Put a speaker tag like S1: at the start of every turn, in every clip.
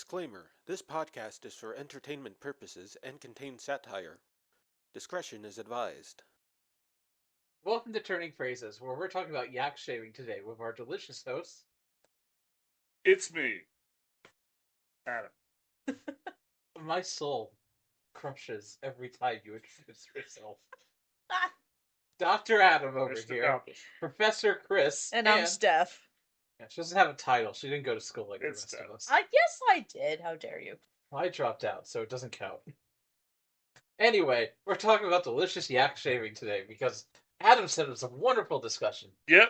S1: Disclaimer: This podcast is for entertainment purposes and contains satire. Discretion is advised.
S2: Welcome to Turning Phrases, where we're talking about yak shaving today with our delicious hosts.
S3: It's me, Adam.
S2: My soul crushes every time you introduce yourself. Dr. Adam over
S3: Mr.
S2: here.
S3: Albus.
S2: Professor Chris.
S4: And I'm Steph.
S2: Yeah, she doesn't have a title. She didn't go to school like the
S3: It's
S2: rest of us.
S4: Yes, I did. How dare you?
S2: I dropped out, so it doesn't count. Anyway, we're talking about delicious yak shaving today because Adam said it was a wonderful discussion.
S3: Yep,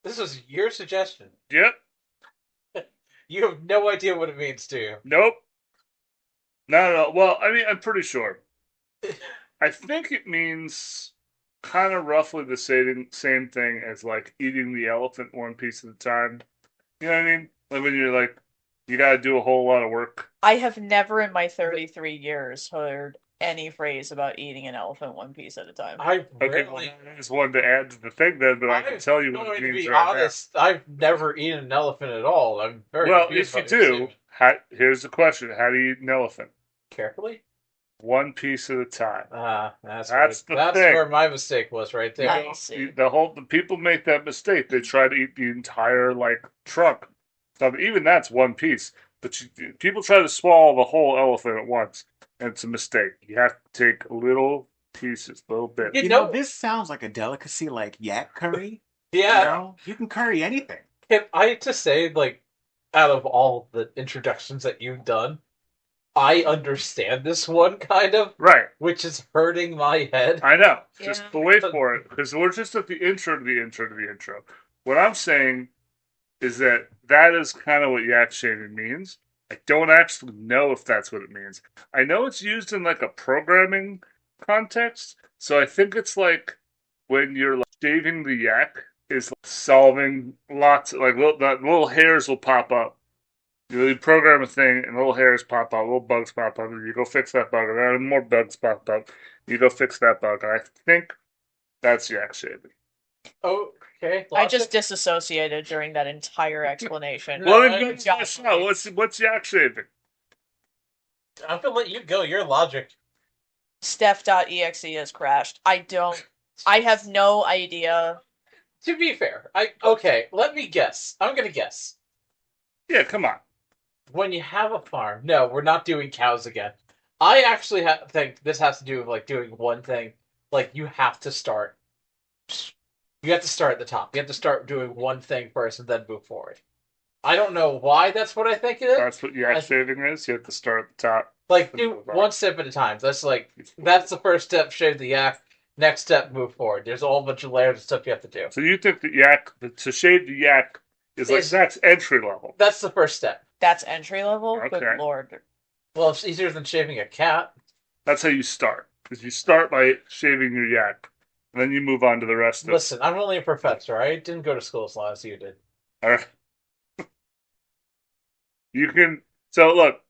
S2: This was your suggestion.
S3: yep,
S2: You have no idea what it means, do you?
S3: nope. Not at all. Well, I mean, I'm pretty sure. I think it means kind of roughly the same thing as like eating the elephant one piece at a time. You know what I mean? Like when you're like, you gotta do a whole lot of work.
S4: I have never in my 33 years heard any phrase about eating an elephant one piece at a time.
S2: I
S3: Okay, well, I just wanted to add to the thing then, but I can tell you what it means
S2: to be
S3: right
S2: honest, I've never eaten an elephant at all. I'm very
S3: now. Well,
S2: confused
S3: if you
S2: about your
S3: do,
S2: statement.
S3: here's the question: how do you eat an elephant?
S2: Carefully.
S3: One piece at a time.
S2: That's
S3: That's
S2: right.
S3: the
S2: That's
S3: thing.
S2: where my mistake was, right there.
S4: I see.
S3: The people make that mistake. They try to eat the entire like trunk. So even that's one piece. But people try to swallow the whole elephant at once, and it's a mistake. You have to take little pieces, little bits.
S2: You
S5: You
S2: know-
S5: know, this sounds like a delicacy like yak curry.
S2: Yeah.
S5: You know, you can curry anything.
S2: Can I just say, like, out of all the introductions that you've done, I understand this one kind of,
S3: Right.
S2: which is hurting my head.
S3: I know.
S4: Yeah.
S3: Just wait for it, because we're just at the intro to the intro to the intro. What I'm saying is that is kind of what yak shaving means. I don't actually know if that's what it means. I know it's used in like a programming context, so I think it's like when you're like shaving the yak is like solving lots of like little hairs will pop up. You program a thing and little hairs pop up, little bugs pop up, and you go fix that bug, and then more bugs pop up. You go fix that bug, and I think that's yak shaving.
S2: Oh, okay.
S4: I just disassociated during that entire explanation.
S2: No,
S3: Well,
S2: I-
S3: then flesh out. What's yak shaving?
S2: I'm gonna let you go. Your logic.
S4: Steph.exe has crashed. I have no idea.
S2: To be fair, let me guess. I'm gonna guess.
S3: Yeah, come on.
S2: When you have a farm, no, we're not doing cows again. I actually think this has to do with like doing one thing. Like you have to start. You have to start at the top. You have to start doing one thing first and then move forward. I don't know why that's what I think it is.
S3: That's what yak shaving is. You have to start at the top.
S2: Like do one step at a time. That's the first step. Shave the yak. Next step, move forward. There's a whole bunch of layers of stuff you have to do.
S3: So you think that to shave the yak is like that's entry level?
S2: That's the first step.
S4: That's entry level?
S3: Okay.
S4: Good lord.
S2: Well, it's easier than shaving a cat.
S3: That's how you start. Because you start by shaving your yak, and then you move on to the rest of it.
S2: Listen, I'm only a professor. I didn't go to school as long as you did.
S3: All right. You can. So look.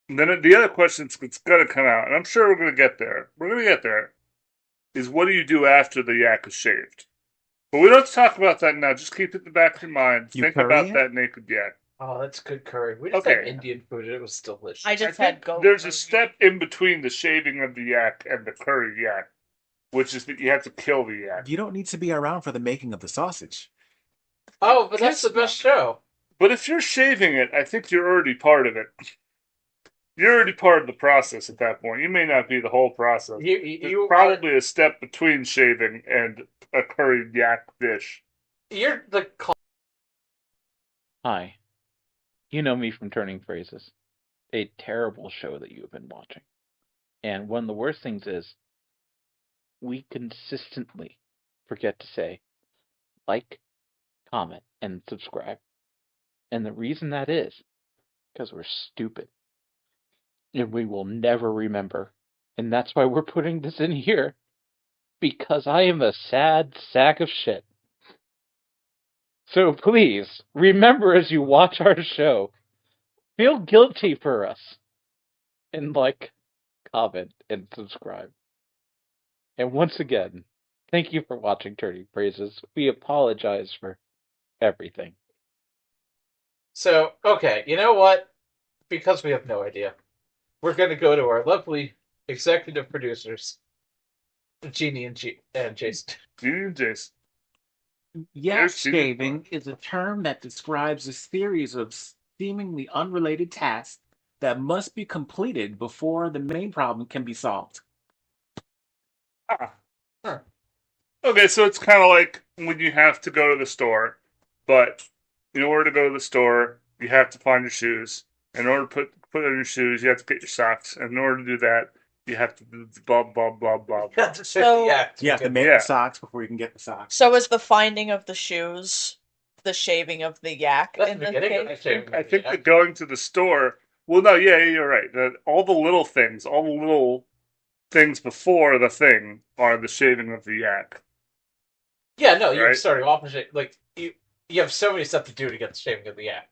S3: Then the other question that's going to come out, and I'm sure we're going to get there. We're going to get there. Is what do you do after the yak is shaved? But we don't have to talk about that now. Just keep it in the back of your mind.
S5: You
S3: Think
S5: curry
S3: about
S5: it?
S3: that naked yak.
S2: Oh, that's good curry. We just
S3: Okay.
S2: had Indian food and it was delicious.
S4: I just
S3: I
S4: had
S3: think
S4: goat.
S3: there's a
S4: curry.
S3: step in between the shaving of the yak and the curried yak, which is that you have to kill the yak.
S5: You don't need to be around for the making of the sausage.
S2: Oh, but that's the best show.
S3: But if you're shaving it, I think you're already part of it. You're already part of the process at that point. You may not be the whole process.
S2: You
S3: Probably a step between shaving and a curried yak dish.
S2: You're the
S6: Hi. You know me from Turning Phrases, a terrible show that you've been watching. And one of the worst things is, we consistently forget to say, like, comment, and subscribe. And the reason that is, because we're stupid. And we will never remember. And that's why we're putting this in here. Because I am a sad sack of shit. So please, remember as you watch our show, feel guilty for us. And like, comment, and subscribe. And once again, thank you for watching Turning Phrases. We apologize for everything.
S2: So, okay, you know what? because we have no idea, we're going to go to our lovely executive producers, Jeanie and Jason.
S3: Jeanie and Jason.
S5: Yak
S3: There's Stephen
S5: shaving is a term that describes a series of seemingly unrelated tasks that must be completed before the main problem can be solved.
S3: Ah.
S2: Huh.
S3: Okay, so it's kind of like when you have to go to the store, but in order to go to the store, you have to find your shoes. In order to put on your shoes, you have to get your socks. And in order to do that, you have to do blah, blah, blah, blah, blah.
S4: So-
S5: You have to make
S3: Yeah.
S5: the socks before you can get the socks.
S4: So is the finding of the shoes the shaving of the yak
S2: That's
S4: in
S2: the
S4: this
S2: beginning of
S4: case?
S2: the shaving.
S3: I think that going to the store, well, no, yeah, you're right. That all the little things before the thing are the shaving of the yak.
S2: Yeah, no, you're
S3: Right.
S2: starting off with like you have so many stuff to do to get the shaving of the yak.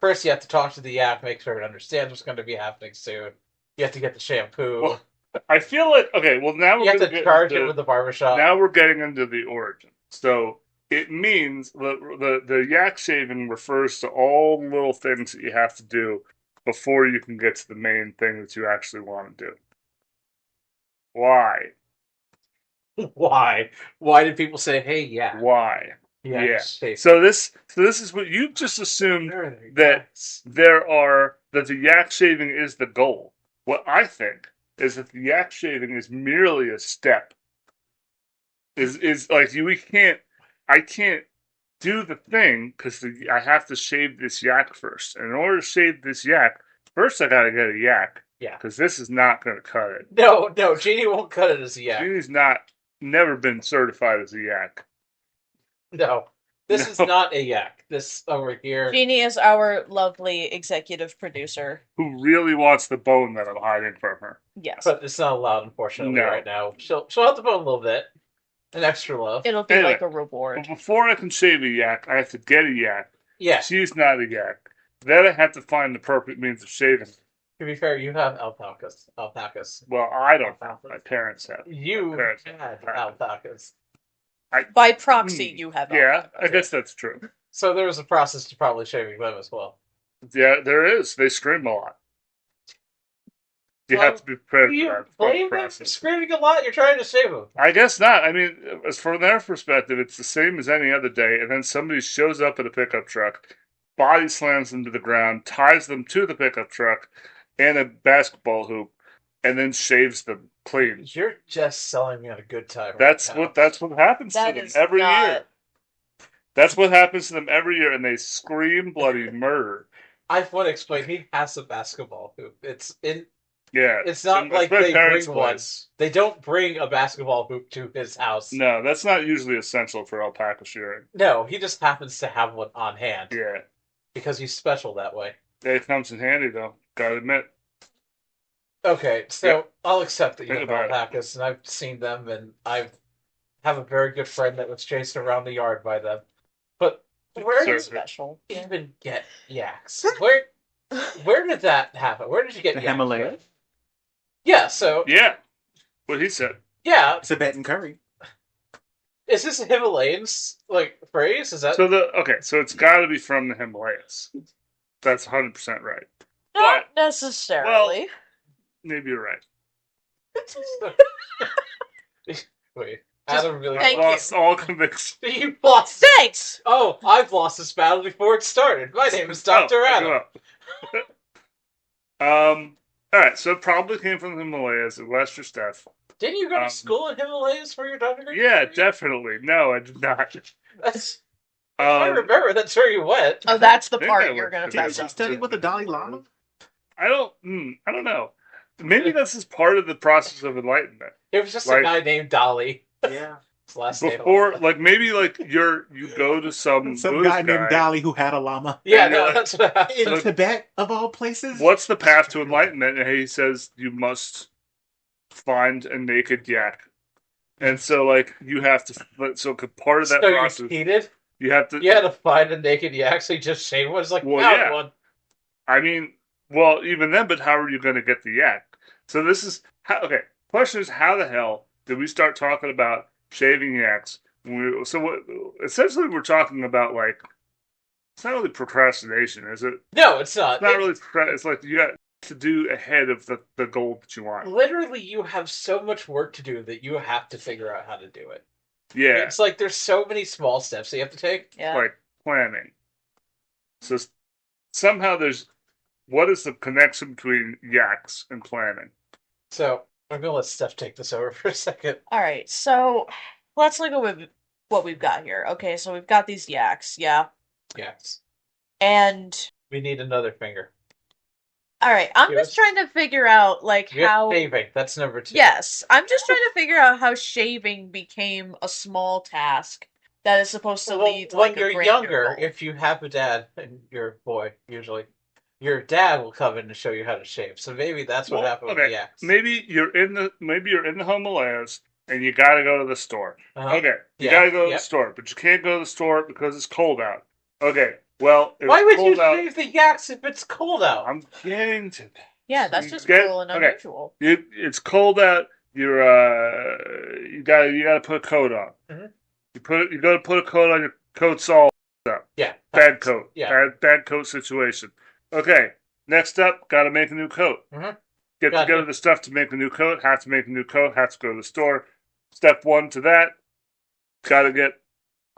S2: First, you have to talk to the yak, make sure it understands what's going to be happening soon. You have to get the shampoo.
S3: Well, I feel like, okay, well, now
S2: you
S3: we're
S2: have
S3: going
S2: to charge it with the barbershop.
S3: now we're getting into the origin. So it means the yak shaving refers to all the little things that you have to do before you can get to the main thing that you actually want to do. Why?
S2: Why? Why did people say, "Hey, yeah,
S3: Why? Yeah.
S2: shave"?
S3: So this is what you just assumed
S2: Where are they?
S3: that
S2: Yes.
S3: that the yak shaving is the goal. What I think is that the yak shaving is merely a step. Is like I can't do the thing because I have to shave this yak first. And in order to shave this yak, first I gotta get a yak.
S2: Yeah.
S3: Because this is not gonna cut it.
S2: No, Jeanie won't cut it as a yak.
S3: Jeannie's never been certified as a yak.
S2: No, this is
S3: No.
S2: not a yak. This over here.
S4: Jeanie is our lovely executive producer.
S3: Who really wants the bone that I'm hiding from her?
S4: Yes.
S2: But it's not allowed, unfortunately,
S3: No.
S2: right now. She'll have to put a little bit, an extra love.
S4: It'll be
S3: Anyway.
S4: like a reward.
S3: But before I can shave a yak, I have to get a yak.
S2: Yeah.
S3: She's not a yak. Then I have to find the perfect means of shaving.
S2: To be fair, you have alpacas. Alpacas.
S3: Well, I don't have. My parents have.
S2: You
S3: My parents
S2: had
S3: have.
S2: alpacas.
S4: By proxy, you have
S3: Yeah,
S4: alpacas.
S3: I guess that's true.
S2: So there was a process to probably shaving them as well.
S3: Yeah, there is. They scream a lot. You have to be prepared
S2: You
S3: for that.
S2: blame them for
S3: process.
S2: screaming a lot? You're trying to shave them.
S3: I guess not. I mean, as from their perspective, it's the same as any other day, and then somebody shows up at a pickup truck, body slams them to the ground, ties them to the pickup truck and a basketball hoop, and then shaves them clean.
S2: You're just selling me on a good time.
S3: That's
S2: right now.
S3: what happens
S4: That
S3: to them
S4: is
S3: every
S4: not-
S3: year. That's what happens to them every year, and they scream bloody murder.
S2: I want to explain. He has a basketball hoop. It's
S3: Yeah,
S2: not like
S3: my
S2: they
S3: parents'
S2: bring one.
S3: place.
S2: They don't bring a basketball hoop to his house.
S3: No, that's not usually essential for alpaca shearing.
S2: No, he just happens to have one on hand
S3: Yeah,
S2: because he's special that way.
S3: it comes in handy though. Gotta admit.
S2: Okay, so
S3: Yeah.
S2: I'll accept that you
S3: Think
S2: have
S3: about it.
S2: alpacas, and I've seen them, and I have a very good friend that was chased around the yard by them. But where
S3: Sure.
S2: did
S4: It's special.
S2: you even get yaks? Where did that happen? Where did you get
S5: The
S2: yaks?
S5: Himalayas.
S2: Yeah, so
S3: Yeah, what he said.
S2: yeah,
S5: Tibetan curry.
S2: is this a Himalayan like phrase? Is that
S3: So it's got to be from the Himalayas. That's 100% right.
S4: Not necessarily.
S3: Maybe you're right.
S2: Wait, Adam really
S4: Thank
S3: I
S4: you.
S3: lost all conviction.
S2: You lost.
S4: Thanks!
S2: Oh, I've lost this battle before it started. My name is Dr.
S3: Oh,
S2: Adam.
S3: All right, so it probably came from the Himalayas at Western Steph.
S2: Didn't you go to
S3: Um,
S2: school in Himalayas for your undergrad?
S3: Yeah,
S2: degree?
S3: definitely. No, I did not.
S2: That's. I
S3: Um,
S2: remember that's where you went.
S4: Oh, that's the
S3: Maybe
S4: part
S3: I
S4: you're
S3: went
S4: gonna
S3: to
S5: Did
S4: mess
S3: that.
S5: you
S4: up.
S5: study with the Dalai Lama?
S3: I don't know. Maybe this is part of the process of enlightenment.
S2: It was just
S3: Like-
S2: a guy named Dolly.
S5: Yeah.
S2: His last name.
S3: Before, like maybe like you go to some
S5: Some
S3: Buddhist
S5: guy named Dali who had a llama.
S2: Yeah,
S3: and you're
S2: no,
S3: like-
S2: that's what happened.
S5: In Tibet, of all places?
S3: What's the path to enlightenment? And he says you must find a naked yak. And so, like, you have to. So, part of that
S2: So
S3: process,
S2: you cheated?
S3: you have to.
S2: You had to find a naked yak, so you just shaved one? It's like,
S3: Well,
S2: found
S3: yeah.
S2: one.
S3: I mean, well, even then, but how are you going to get the yak? So this is okay. Question is, how the hell did we start talking about shaving yaks? Essentially, we're talking about like It's not really procrastination, is it?
S2: No, it's not.
S3: It's not really. It's like you got to do ahead of the goal that you want.
S2: Literally, you have so much work to do that you have to figure out how to do it.
S3: Yeah,
S2: It's like there's so many small steps that you have to take.
S4: Yeah.
S3: like planning. So somehow there's what is the connection between yaks and planning?
S2: So I'm gonna let Steph take this over for a second.
S4: All right, so let's look at what we've got here. Okay, so we've got these yaks, yeah,
S2: Yes.
S4: and
S2: We need another finger.
S4: all right, I'm
S2: Yes.
S4: just trying to figure out like
S2: We have
S4: how.
S2: shaving. That's number 2.
S4: Yes, I'm just trying to figure out how shaving became a small task that is supposed to
S2: Well,
S4: lead to
S2: when
S4: like a
S2: you're
S4: grander
S2: younger,
S4: goal.
S2: if you have a dad and you're a boy, usually, your dad will come in and show you how to shave. So maybe that's what happened with the yaks.
S3: Maybe you're in the Himalayas and you got to go to the store.
S2: Uh-huh.
S3: Okay, you
S2: Yeah,
S3: got to go to
S2: yep.
S3: the store, but you can't go to the store because it's cold out. Okay, well, if
S2: Why
S3: it's
S2: would you
S3: cold out,
S2: shave the yaks if it's cold out?
S3: I'm getting to that.
S4: Yeah, that's
S3: You
S4: just
S3: get-
S4: cruel and
S3: okay.
S4: unusual.
S3: It's cold out. You gotta put a coat on.
S2: Mhm.
S3: You gotta put a coat on. Your coat's all up.
S2: Yeah.
S3: Bad coat.
S2: Yeah.
S3: Bad coat situation. Okay. Next up, gotta make a new coat.
S2: Mhm.
S3: Get
S2: Gotcha.
S3: together the stuff to make a new coat. Have to make a new coat. Have to go to the store. Step 1 to that. Gotta get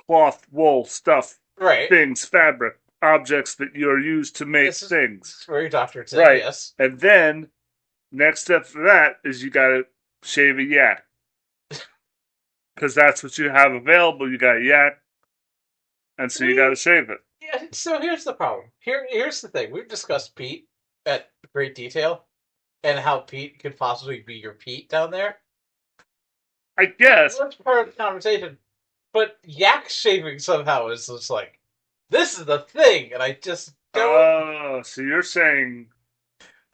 S3: cloth, wool, stuff,
S2: Right.
S3: things, fabric, objects that you are used to make
S2: This is-
S3: things.
S2: That's where your doctor said
S3: Right.
S2: yes.
S3: And then, next step for that is you gotta shave a yak. Because that's what you have available. You got a yak. And so you gotta shave it.
S2: Yeah, so here's the problem. Here's the thing. We've discussed Pete at great detail and how Pete could possibly be your Pete down there.
S3: I guess.
S2: That's part of the conversation. But yak shaving somehow is just like, this is the thing, and I just don't.
S3: Oh, so you're saying.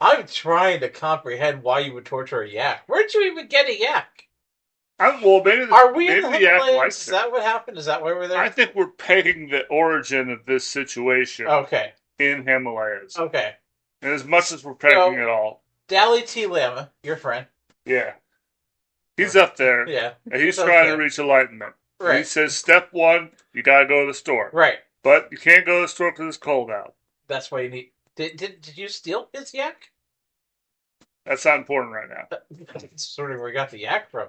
S2: I'm trying to comprehend why you would torture a yak. Where'd you even get a yak?
S3: Well, maybe
S2: Are we
S3: maybe
S2: in the
S3: the yak
S2: Himalayas?
S3: likes
S2: Is
S3: it.
S2: that what happened? Is that why we're there?
S3: I think we're pegging the origin of this situation
S2: Okay.
S3: in Himalayas.
S2: Okay.
S3: And as much as we're pegging it all.
S2: Dalai Lama, your friend.
S3: Yeah. He's up there.
S2: Yeah.
S3: And he's
S2: up
S3: trying
S2: there.
S3: to reach enlightenment.
S2: Right.
S3: He says, step 1, you gotta go to the store.
S2: Right.
S3: But you can't go to the store because it's cold out.
S2: That's why you need. Did you steal his yak?
S3: That's not important right now.
S2: That's sort of where we got the yak from.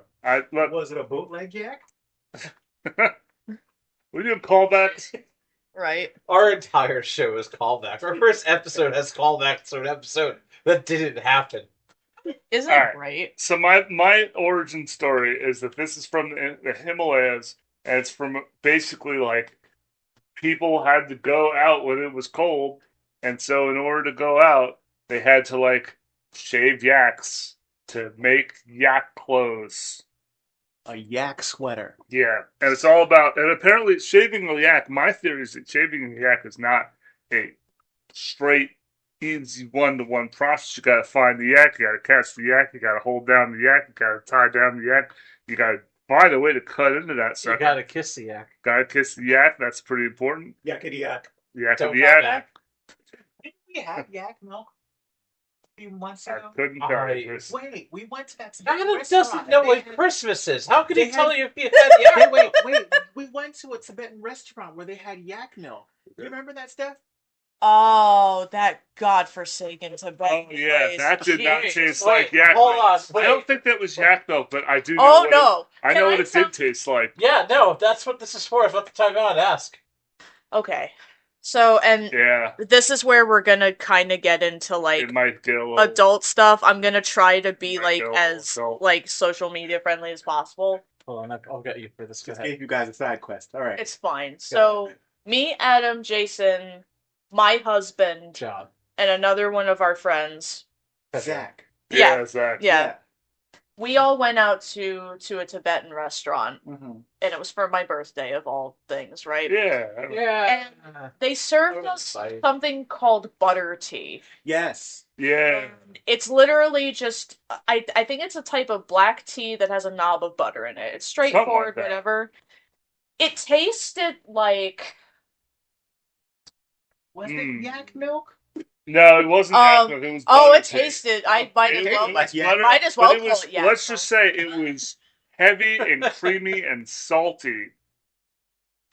S3: Look,
S5: Was it a bootleg yak?
S3: we do callbacks.
S4: Right.
S2: Our entire show is callback. Our first episode has callbacks to an episode that didn't happen.
S4: Isn't
S3: All
S4: it
S3: right.
S4: great?
S3: So my origin story is that this is from the Himalayas, and it's from basically like people had to go out when it was cold, and so in order to go out, they had to like shave yaks to make yak clothes.
S5: A yak sweater.
S3: Yeah, and it's all about, and apparently shaving a yak. My theory is that shaving a yak is not a straight, easy one-to-one process. You got to find the yak, you got to catch the yak, you got to hold down the yak, you got to tie down the yak, you got to find a way to cut into that sucker.
S2: You gotta kiss the yak.
S3: Gotta kiss the yak. That's pretty important.
S5: Yakety yak.
S3: Yak
S2: Don't
S3: of the
S2: have
S3: yak.
S2: yak.
S5: Didn't we have yak milk a few months
S3: I
S5: ago?
S3: couldn't
S2: All
S3: tell
S2: right.
S3: you this.
S5: Wait, we went to that
S2: Adam
S5: Tibetan
S2: doesn't
S5: restaurant,
S2: know
S5: and
S2: what
S5: they had-
S2: Christmas is. How could
S5: they
S2: he tell
S5: had-
S2: you if he had yak?
S5: Wait. We went to a Tibetan restaurant where they had yak milk. You remember that, Steph?
S4: Oh, that godforsaken
S3: Oh
S4: Tibetan
S3: yeah,
S4: place.
S3: that did not
S4: Jeez.
S3: taste
S2: Wait,
S3: like yak
S2: hold
S3: milk.
S2: on,
S3: I don't
S2: wait.
S3: think that was yak milk, but I do know.
S4: Oh
S3: what
S4: no!
S3: I
S4: Can
S3: know what it
S4: tell-
S3: did taste like.
S2: Yeah, no, that's what this is for. It's about the time on ask.
S4: Okay, so and
S3: Yeah,
S4: this is where we're gonna kind of get into like
S3: it might get a little
S4: adult stuff. I'm gonna try to be
S3: Might
S4: like
S3: go
S4: as
S3: adult.
S4: like social media friendly as possible.
S2: Hold on, I'll get you for this. Go
S5: Just
S2: ahead.
S5: gave you guys a side quest. All right.
S4: It's fine. So me, Adam, Jason, my husband,
S2: John.
S4: and another one of our friends.
S5: Zach.
S4: Yeah,
S3: Zach.
S4: yeah. We all went out to a Tibetan restaurant,
S5: Mm-hmm.
S4: and it was for my birthday of all things, right?
S3: Yeah.
S2: Yeah.
S4: They served
S2: Oh,
S4: us
S2: excited.
S4: something called butter tea.
S5: Yes.
S3: Yeah.
S4: It's literally just I think it's a type of black tea that has a knob of butter in it. It's straightforward,
S3: that.
S4: whatever. It tasted like
S5: Was
S3: Mm.
S5: it yak milk?
S3: No, it wasn't yak milk. It was butter
S4: it
S3: tea.
S4: tasted. I might as
S3: It
S4: well.
S3: was
S5: like yak
S3: butter-
S4: might as well
S3: but it
S4: call
S3: was-
S4: it yak
S3: Let's
S4: milk.
S3: just say it was heavy and creamy and salty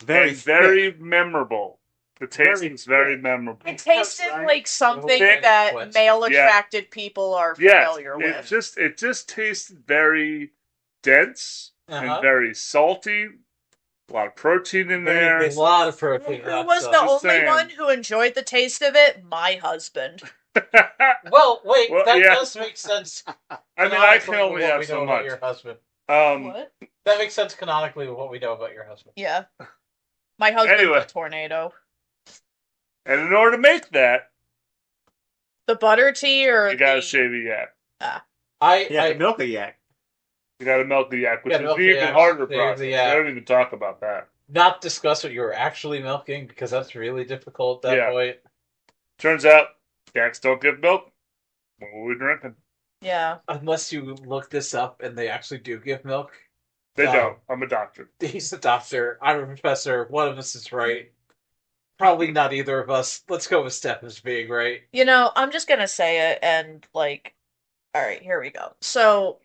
S5: Very
S3: and very memorable. The tasting's very memorable.
S4: It tasted
S5: Right.
S4: like something
S2: Thick.
S4: that male-attracted people are familiar
S3: It
S4: with.
S3: just tasted very dense and very salty. A lot of protein in there.
S2: A lot of protein.
S4: Who was the only
S3: saying.
S4: one who enjoyed the taste of it? My husband.
S2: Well, wait,
S3: Well,
S2: that
S3: yeah.
S2: does make sense.
S3: I mean, I can
S2: canonically
S3: only
S2: with what
S3: have
S2: we
S3: so
S2: know about
S3: much.
S2: your husband.
S4: What?
S2: That makes sense canonically with what we know about your husband.
S4: Yeah. My husband's
S3: Anyway.
S4: a tornado.
S3: And in order to make that,
S4: The butter tea or
S3: you gotta
S4: the...
S3: shave a yak.
S5: The milk a yak.
S3: You gotta milk the yak, which
S2: Gotta
S3: is
S2: milk
S3: an
S2: the
S3: even
S2: yak,
S3: harder
S2: shave the
S3: process. We
S2: yak.
S3: don't even talk about that.
S2: not discuss what you were actually milking because that's really difficult at that point.
S3: Turns out, yaks don't give milk. What were we drinking?
S4: Yeah.
S2: Unless you look this up and they actually do give milk.
S3: They don't. I'm a doctor.
S2: He's a doctor. I'm a professor. One of us is right. Probably not either of us. Let's go with Steph as being right.
S4: You know, I'm just gonna say it and, like, alright, here we go. So,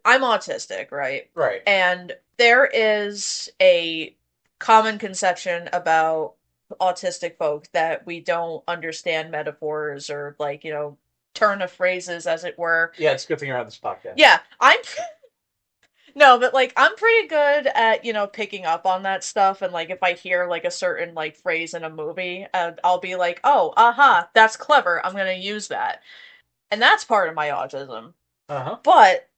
S4: I'm autistic, right?
S2: Right.
S4: And there is a common conception about autistic folk that we don't understand metaphors or, like, you know, turn of phrases, as it were.
S2: Yeah, it's a good thing you're on this podcast.
S4: Yeah, No, but, like, I'm pretty good at, you know, picking up on that stuff, and, like, if I hear, like, a certain, like, phrase in a movie, I'll be like, oh, aha, that's clever, I'm gonna use that. And that's part of my autism.
S2: Uh-huh.
S4: But,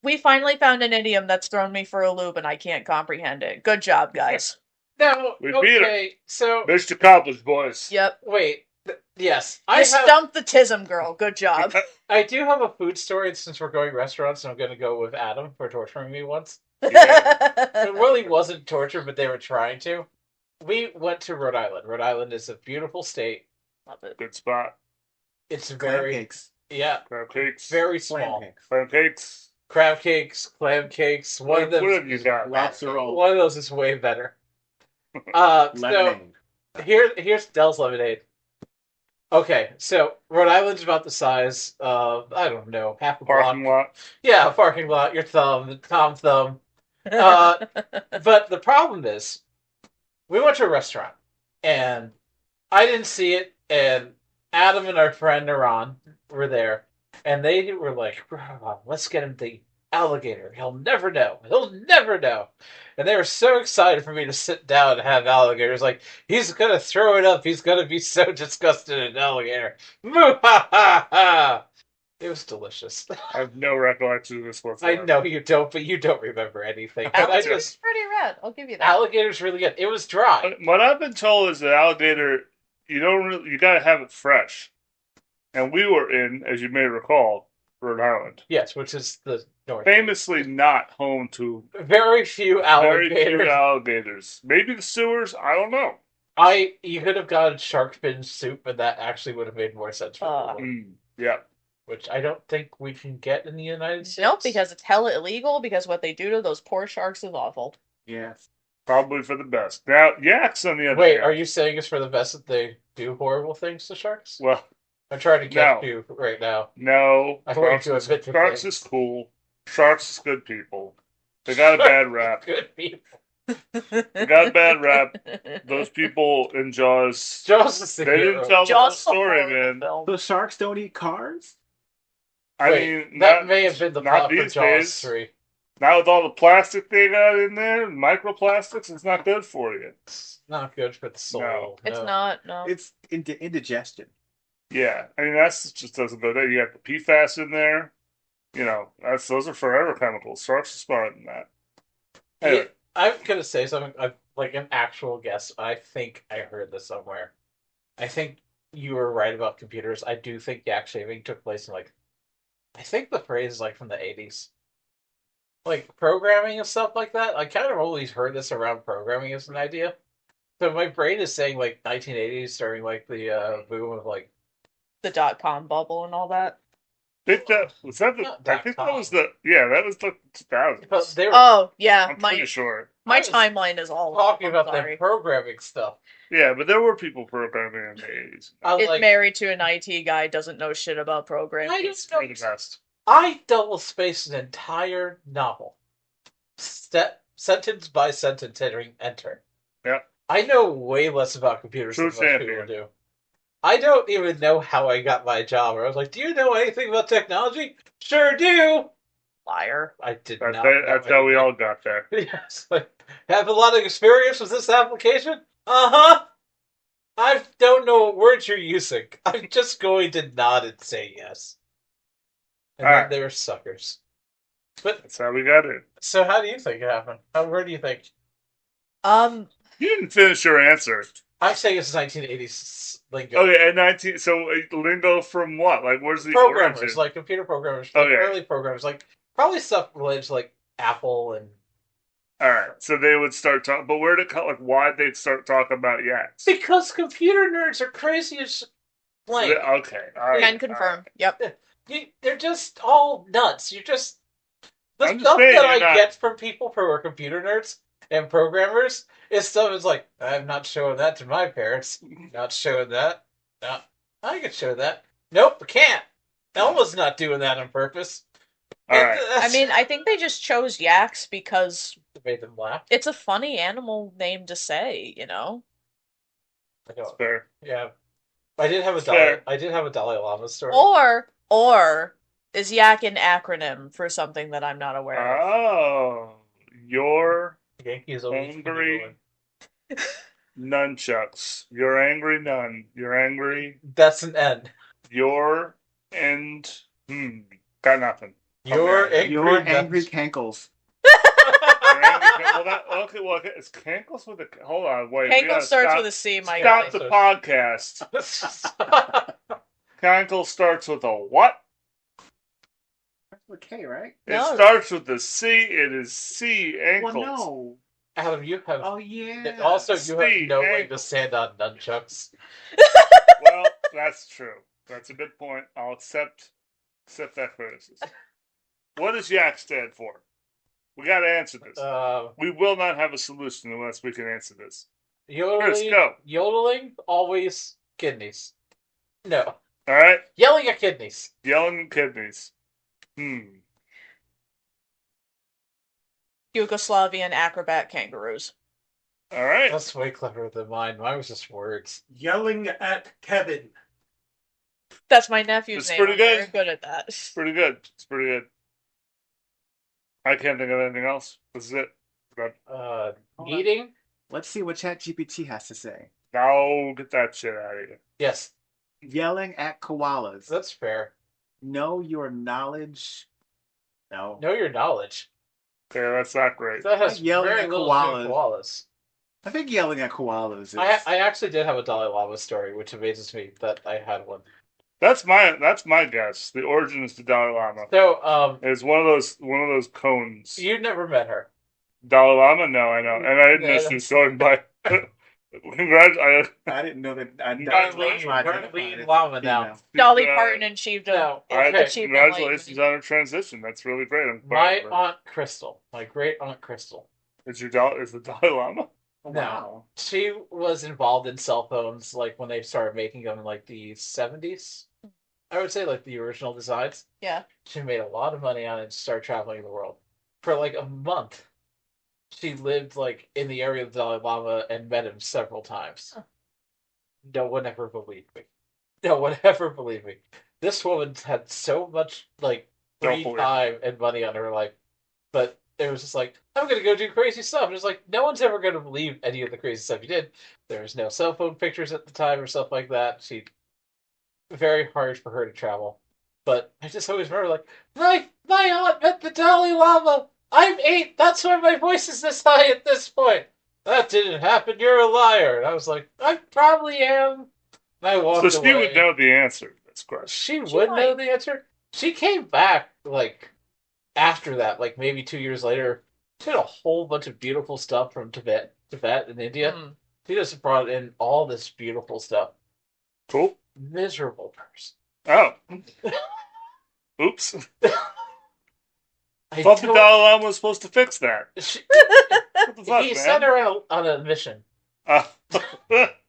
S4: we finally found an idiom that's thrown me for a loop, and I can't comprehend it. Good job, guys.
S2: Now,
S3: We beat
S2: okay, so...
S3: Mission accomplished, boys.
S4: Yep.
S2: Wait, yes.
S4: You stumped the tism girl, good job.
S2: I do have a food story since we're going restaurants, and I'm going to go with Adam for torturing me once. It really wasn't torture, but they were trying to. We went to Rhode Island. Rhode Island is a beautiful state.
S4: Love it.
S3: Good spot.
S2: It's
S5: Clam
S2: very...
S5: cakes.
S2: Yeah.
S3: Crab cakes.
S2: Very
S5: Clam
S2: small.
S5: cakes.
S3: Clam cakes.
S2: Crab cakes, clam cakes. One of them.
S3: What have you got?
S5: Lobster roll.
S2: One of those is way better. So
S5: Lemonade.
S2: here's Dell's lemonade. Okay, so Rhode Island's about the size of, I don't know, half a
S3: Parking
S2: block.
S3: lot.
S2: Yeah, a parking lot. Your thumb, Tom thumb. But the problem is, we went to a restaurant, and I didn't see it, and Adam and our friend Iran were there, and they were like, let's get him the alligator. He'll never know. He'll never know. And they were so excited for me to sit down and have alligators. Like, he's going to throw it up. He's going to be so disgusted at an alligator. Moo-ha-ha-ha! It was delicious.
S3: I have no recollection of this whatsoever.
S2: I know you don't, but you don't remember anything. But I
S4: Alligator's
S2: just...
S4: pretty rad, I'll give you that.
S2: Alligator's really good. It was dry.
S3: What I've been told is that alligator, you gotta have it fresh. And we were in, as you may recall, Rhode Island.
S2: Yes, which is the north.
S3: Famously not home to
S2: Very few alligators.
S3: very few alligators. Maybe the sewers, I don't know.
S2: You could have gotten shark fin soup, and that actually would have made more sense for me.
S3: Yeah.
S2: Which I don't think we can get in the United States.
S4: Nope, because it's hella illegal, because what they do to those poor sharks is awful.
S5: Yes.
S3: Probably for the best. Now, yaks on the other
S2: Wait,
S3: hand.
S2: are you saying it's for the best that they do horrible things to sharks?
S3: Well,
S2: I'm trying to catch
S3: No.
S2: you right now.
S3: no.
S2: I want you to admit to
S3: Sharks
S2: things.
S3: is cool. Sharks is good people. They got a bad rap.
S2: Good people.
S3: They got a bad rap. Those people in Jaws.
S2: Jaws is the
S3: They
S2: hero.
S3: didn't tell the whole
S4: Jaws
S3: story,
S4: horror
S3: man.
S4: film.
S5: The sharks don't eat cars?
S3: I
S2: Wait,
S3: mean,
S2: that
S3: not,
S2: may have been the
S3: not
S2: plot for
S3: these
S2: Jaws
S3: days.
S2: 3.
S3: Not with all the plastic they got in there, microplastics. It's not good for you.
S2: It's not good for the soul.
S3: No.
S4: It's not, no.
S5: It's indigestion.
S3: Yeah, I mean that's just doesn't go there. You got the PFAS in there. You know, those are forever chemicals. Sharks are smarter than that. Anyway,
S2: I'm gonna say something like an actual guess. I think I heard this somewhere. I think you were right about computers. I do think yak shaving took place in I think the phrase is from the 80s. Like programming and stuff like that. I kind of always heard this around programming as an idea. So my brain is saying 1980s during the boom of
S4: The .com bubble and all that.
S3: I think that was that. I think that was the 2000s.
S2: But they were
S4: Oh, yeah,
S3: I'm pretty sure.
S4: my
S2: I was
S4: timeline is all
S2: talking
S4: I'm
S2: about
S4: sorry.
S2: the programming stuff.
S3: Yeah, but there were people programming in the 80s.
S2: I was
S4: It's
S2: like,
S4: married to an IT guy, doesn't know shit about programming.
S2: I
S3: It's
S2: just
S3: for the best.
S2: I double spaced an entire novel, sentence by sentence, hitting enter.
S3: Yeah.
S2: I know way less about computers
S3: True
S2: than most people
S3: champion.
S2: do. I don't even know how I got my job. I was like, do you know anything about technology? Sure do.
S4: Liar.
S2: I did
S3: That's,
S2: not know
S3: that's how we
S2: anything.
S3: all got there.
S2: Yes, like, have a lot of experience with this application? Uh-huh. I don't know what words you're using. I'm just going to nod and say yes. And
S3: All
S2: then
S3: right.
S2: they were suckers. But,
S3: That's how we got it.
S2: so how do you think it happened? Where do you think?
S4: Um,
S3: You didn't finish your answer.
S2: I'm saying it's 1980s lingo.
S3: Okay, at 19, so lingo from what? Like, where's the
S2: Programmers,
S3: origin?
S2: like computer programmers, like
S3: Okay.
S2: early programmers, like probably stuff related to like Apple and.
S3: All right, so they would start talking, but where did it come? Like, why'd they start talking about yaks?
S2: Because computer nerds are crazy as blank.
S3: Okay, all right.
S4: can confirm. Yep.
S2: They're just all nuts. You're just the
S3: I'm just
S2: stuff
S3: saying
S2: that
S3: you're
S2: I
S3: not-
S2: get from people who are computer nerds and programmers is stuff that's like, I'm not showing that to my parents. Not showing that. No, I can show that. Nope, I can't. Elma's not doing that on purpose.
S3: All
S2: And
S3: right.
S4: I mean, I think they just chose yaks because
S2: it made them laugh.
S4: it's a funny animal name to say, you know?
S2: I
S3: That's
S2: don't-
S3: fair.
S2: yeah, I did have a
S3: Fair.
S2: Dalai Lama story.
S4: Or is yak an acronym for something that I'm not aware of?
S3: Oh, you're
S2: Yankees always
S3: angry nunchucks. You're angry nun. You're angry.
S2: That's an N.
S3: You're and got nothing.
S2: You're
S3: Okay.
S2: angry.
S5: You're
S2: nuts.
S5: angry cankles.
S3: You're angry. Well, okay. It's Cankles with a. Hold on, wait. we
S4: Cankle
S3: gotta
S4: starts
S3: stop,
S4: with a C, my
S3: Stop
S4: guy.
S3: the podcast. Cankle starts with a what?
S5: That's with K, right?
S3: It
S4: No.
S3: starts with a C. It is C. Ankles.
S5: Well, no.
S2: Adam, you have.
S5: Oh, yeah.
S2: Also, you
S3: Steve,
S2: have no way
S3: ankle.
S2: to stand on nunchucks.
S3: Well, that's true. That's a good point. I'll accept that criticism. What does yak stand for? We got to answer this. We will not have a solution unless we can answer this. Chris,
S2: Yodeling,
S3: go.
S2: yodeling, always kidneys. No,
S3: All right.
S2: yelling at kidneys.
S3: Yelling kidneys.
S4: Yugoslavian acrobat kangaroos.
S3: All right.
S2: That's way cleverer than mine. Mine was just words.
S7: Yelling at Kevin.
S4: That's my nephew's
S3: It's
S4: name.
S3: pretty
S4: I'm
S3: good.
S4: very good at that.
S3: Pretty good. It's pretty good. I can't think of anything else. This is it.
S5: on.
S2: Eating?
S5: Let's see what ChatGPT has to say.
S3: Now get that shit out of here.
S2: Yes,
S5: Yelling at koalas.
S2: that's fair.
S5: Know your knowledge. No.
S2: Know your knowledge.
S3: Okay, that's not great.
S2: That has
S5: Yelling
S2: very
S5: at
S2: little to do with
S5: koalas.
S2: koalas.
S5: I think yelling at koalas is.
S2: I actually did have a Dalai Lama story, which amazes me that I had one.
S3: That's my guess. The origin is the Dalai Lama.
S2: So,
S3: It's one of those cones.
S2: you never met her.
S3: Dalai Lama? No, I know. And I didn't know she was going by. Congratulations.
S5: I didn't know that.
S2: Darlene Lama now.
S4: Dolly Parton achieved a
S2: No,
S3: Okay.
S4: achievement.
S3: Congratulations on her transition. That's really great. I'm
S2: My
S3: proud of her.
S2: Aunt Crystal, my great Aunt Crystal.
S3: Is the Dalai Lama?
S5: Wow.
S2: She was involved in cell phones like when they started making them in like the 70s. I would say like the original designs.
S4: Yeah.
S2: She made a lot of money on it and started traveling the world. For like a month, she lived like in the area of the Dalai Lama and met him several times. No one ever believed me. No one ever believed me. This woman had so much like
S3: Don't
S2: free
S3: believe
S2: time and money on her life, but it was just like, I'm gonna go do crazy stuff. And it's like no one's ever gonna believe any of the crazy stuff you did. There was no cell phone pictures at the time or stuff like that. She very hard for her to travel. But I just always remember like my aunt met the Dalai Lama. I'm 8. That's why my voice is this high at this point. That didn't happen. You're a liar. And I was like, I probably am. And I walked
S3: So
S2: away.
S3: she would know the answer to this question.
S2: She
S4: She
S2: would know
S4: might.
S2: the answer. She came back like after that, like maybe 2 years later. She had a whole bunch of beautiful stuff from Tibet and India.
S4: Mm.
S2: She just brought in all this beautiful stuff.
S3: Cool.
S2: Miserable person.
S3: Oh. Oops.
S2: I
S3: Thought the
S2: don't-
S3: Dalai Lama was supposed to fix that.
S2: She-
S3: What the fuck,
S2: he
S3: man?
S2: sent her on a mission
S3: Uh,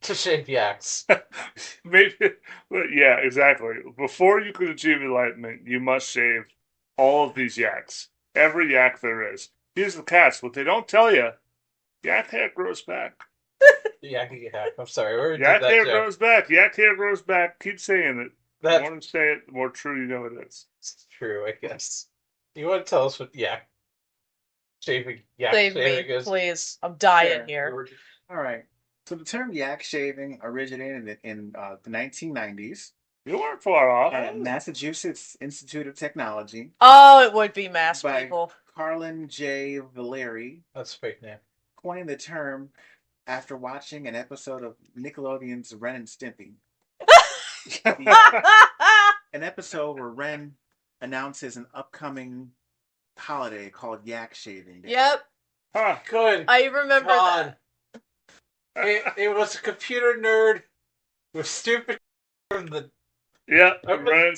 S2: to shave yaks.
S3: maybe, yeah, exactly. Before you could achieve enlightenment, you must shave all of these yaks. Every yak there is. Here's the catch. What they don't tell you, yak hair grows back.
S2: Yak. I'm sorry. We already
S3: Yak
S2: did that
S3: hair
S2: joke.
S3: grows back. Yak hair grows back. Keep saying it. The
S2: That's
S3: more you say it, the more true you know it is.
S2: true, I guess. You want to tell us what Yak
S4: Save
S2: shaving
S4: me,
S2: is?
S4: please. I'm dying
S5: Sure.
S4: here.
S5: All right. So the term yak shaving originated in the 1990s
S3: You weren't far off.
S5: at Massachusetts Institute of Technology
S4: Oh, it would be mass
S5: by
S4: people.
S5: Carlin J. Valeri,
S2: That's a fake name.
S5: coining the term after watching an episode of Nickelodeon's Ren and Stimpy. An episode where Ren announces an upcoming holiday called Yak Shaving Day.
S4: Yep,
S3: Huh.
S2: Good.
S4: I remember
S2: God.
S4: that.
S2: It was a computer nerd with stupid from the
S3: Yeah,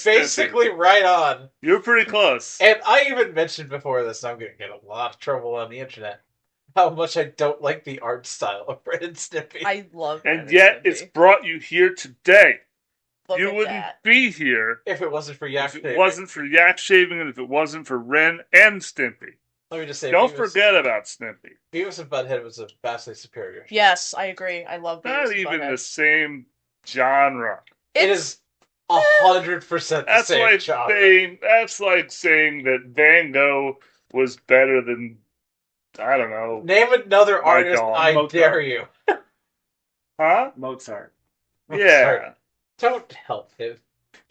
S2: basically right on.
S3: You're pretty close.
S2: And I even mentioned before this, and I'm going to get a lot of trouble on the internet, how much I don't like the art style of Ren and Stimpy.
S4: I love
S3: And
S4: Ren
S3: yet
S4: Stimpy.
S3: it's brought you here today.
S4: Look
S3: You
S4: at
S3: wouldn't
S4: that.
S3: be here
S2: If it wasn't for Yak
S3: if it
S2: Shaving.
S3: wasn't for Yak Shaving and if it wasn't for Ren and Stimpy.
S2: Let me just say,
S3: Don't forget about Snippy.
S2: Beavis and Butthead was a vastly superior show.
S4: Yes, I agree. I love Beavis
S3: Not
S4: and
S3: even
S4: Butthead.
S3: the same genre.
S2: It is 100% the
S3: That's
S2: same
S3: like
S2: genre.
S3: that's like saying that Van Gogh was better than I don't know.
S2: Name another
S3: My
S2: artist,
S3: dog.
S2: I
S5: Mozart.
S2: dare you.
S3: Huh?
S5: Mozart.
S3: Yeah.
S2: Don't help him.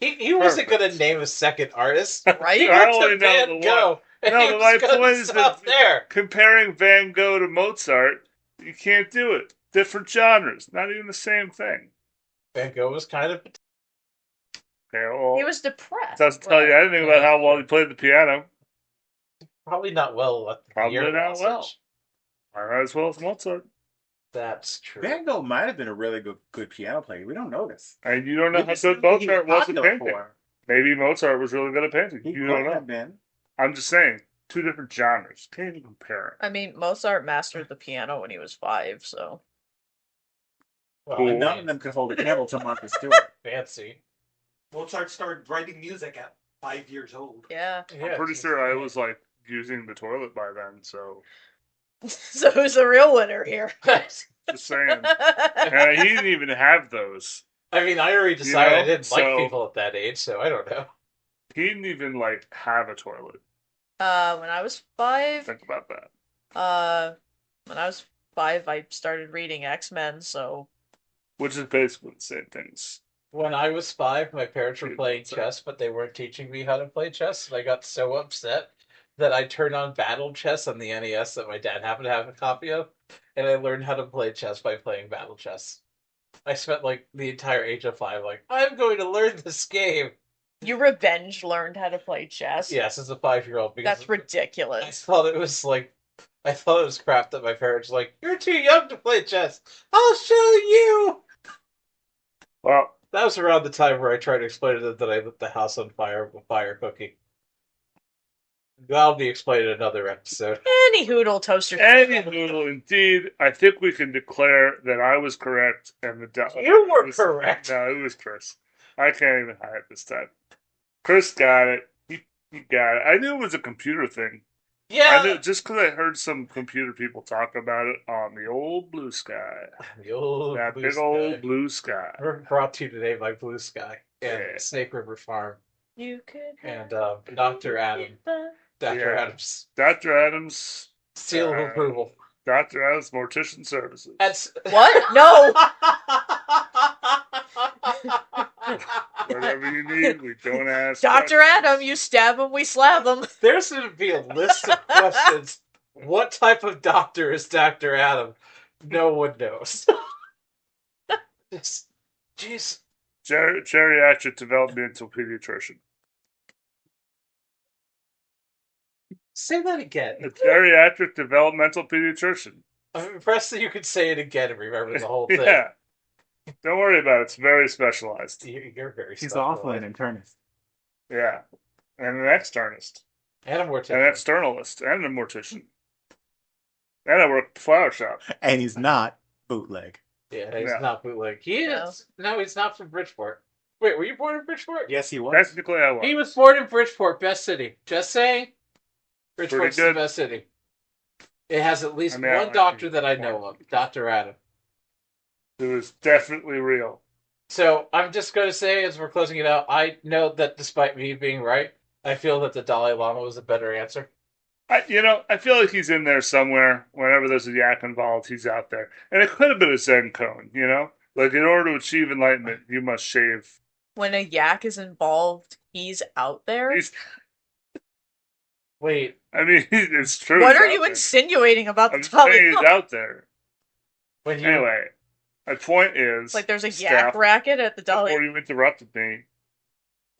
S2: He wasn't
S3: Perfect.
S2: going to name a second artist.
S4: Right?
S2: He
S3: I
S2: went
S3: only
S2: to
S3: know
S2: Van
S3: the one.
S2: Gogh. And
S3: No,
S2: he
S3: but
S2: was
S3: my
S2: gonna
S3: point is
S2: stop
S3: that
S2: there.
S3: comparing Van Gogh to Mozart, you can't do it. Different genres, not even the same thing.
S2: Van Gogh was kind of...
S3: Okay, well,
S4: He was depressed.
S3: doesn't tell you anything about how well he played the piano.
S2: Probably not well at the
S3: Probably
S2: year
S3: not
S2: passage.
S3: well. Not as well as Mozart.
S2: That's true.
S5: Van Gogh might have been a really good piano player. We don't know this.
S3: And you don't know
S5: We
S3: how
S5: just know
S3: good
S5: that he
S3: Mozart was at
S5: popular
S3: painting.
S5: for.
S3: Maybe Mozart was really good at painting.
S5: He
S3: You don't
S5: could
S3: know.
S5: have been.
S3: I'm just saying, two different genres. Can't even compare.
S4: I mean, Mozart mastered the piano when he was 5, so.
S2: Well,
S3: Cool.
S2: I
S5: And none
S2: mean,
S5: of them could hold a candle to Martha Stewart.
S2: fancy.
S7: Mozart started writing music at 5 years old.
S4: Yeah.
S3: I'm pretty sure I was like using the toilet by then, so
S4: So who's the real winner here?
S3: just saying. And he didn't even have those.
S2: I mean, I already decided
S3: know,
S2: I didn't
S3: so-
S2: like people at that age, so I don't know.
S3: He didn't even like have a toilet.
S4: When I was 5,
S3: Think about that.
S4: when I was 5, I started reading X-Men, so.
S3: Which is basically the same things.
S2: When I was 5, my parents were
S3: Dude,
S2: playing
S3: what's up?
S2: chess, but they weren't teaching me how to play chess, and I got so upset that I turned on Battle Chess on the NES that my dad happened to have a copy of, and I learned how to play chess by playing Battle Chess. I spent like the entire age of 5 like, I'm going to learn this game.
S4: You revenge learned how to play chess?
S2: Yes, as a 5-year-old, because
S4: That's
S2: I
S4: ridiculous.
S2: thought it was crap that my parents were like, you're too young to play chess. I'll show you.
S3: Well,
S2: That was around the time where I tried to explain to them that I lit the house on fire with fire cooking. That'll be explained in another episode.
S4: Any hoodle toaster.
S3: anywho, indeed, I think we can declare that I was correct and the
S2: You were correct.
S3: No, it was Chris. I can't even hide it this time. Chris got it. He got it. I knew it was a computer thing.
S2: Yeah.
S3: I knew just because I heard some computer people talk about it on the old blue sky.
S2: The old
S3: That
S2: blue
S3: big
S2: sky.
S3: old blue sky.
S2: We're brought to you today by Blue Sky and
S3: Yeah.
S2: Snake River Farm
S4: You could
S2: and Dr. Adam. Dr.
S3: Yeah.
S2: Adams.
S3: Dr. Adams.
S2: Seal of approval.
S3: Dr. Adams Mortician Services.
S2: That's
S4: What? No!
S3: Whatever you need, we don't ask.
S4: Dr.
S3: questions.
S4: Adam, you stab him, we slap him.
S2: There's going to be a list of questions. What type of doctor is Dr. Adam? No one knows. Jeez.
S3: Geriatric developmental pediatrician.
S2: Say that again.
S3: A geriatric developmental pediatrician.
S2: I'm impressed that you could say it again and remember the whole thing.
S3: Yeah. Don't worry about it. It's very specialized.
S2: You're very
S5: He's
S2: special.
S5: also an internist.
S3: Yeah. And an externist.
S2: And a
S3: An
S2: mortician.
S3: externalist. And a mortician. And I work at the flower shop.
S5: And he's not bootleg.
S2: Yeah, he's
S3: No.
S2: not bootleg. He
S4: No.
S2: is. No, he's not from Bridgeport. Wait, were you born in Bridgeport?
S5: Yes, he was.
S3: Technically, I was.
S2: He was born in Bridgeport, best city. Just saying. Bridgeport's the
S3: good.
S2: best city. It has at least
S3: I mean, I
S2: one
S3: like
S2: doctor
S3: him.
S2: that I know of, Dr. Adam.
S3: It was definitely real.
S2: So I'm just going to say, as we're closing it out, I know that despite me being right, I feel that the Dalai Lama was a better answer.
S3: I feel like he's in there somewhere. Whenever there's a yak involved, he's out there. And it could have been a Zen cone, Like, in order to achieve enlightenment, you must shave.
S4: When a yak is involved, he's out there?
S2: Wait.
S3: I mean, it's true.
S4: What are you insinuating about the Dalai
S3: saying he's
S4: Lama?
S3: out there. Anyway, my point is...
S4: Like, there's a
S3: Steph,
S4: yak racket at the Dalai
S3: before you interrupted me...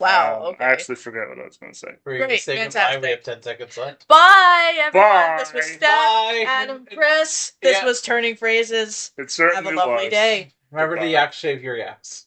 S4: Wow, okay.
S3: I actually forget what I was going to say.
S4: Great, fantastic.
S2: We have 10 seconds left.
S4: Bye, everyone.
S3: Bye.
S4: This was Steph,
S2: Bye.
S4: Adam, Chris. This was Turning Phrases.
S3: It certainly
S4: Have a lovely
S3: was.
S4: day.
S2: Remember to yak shave your yaks.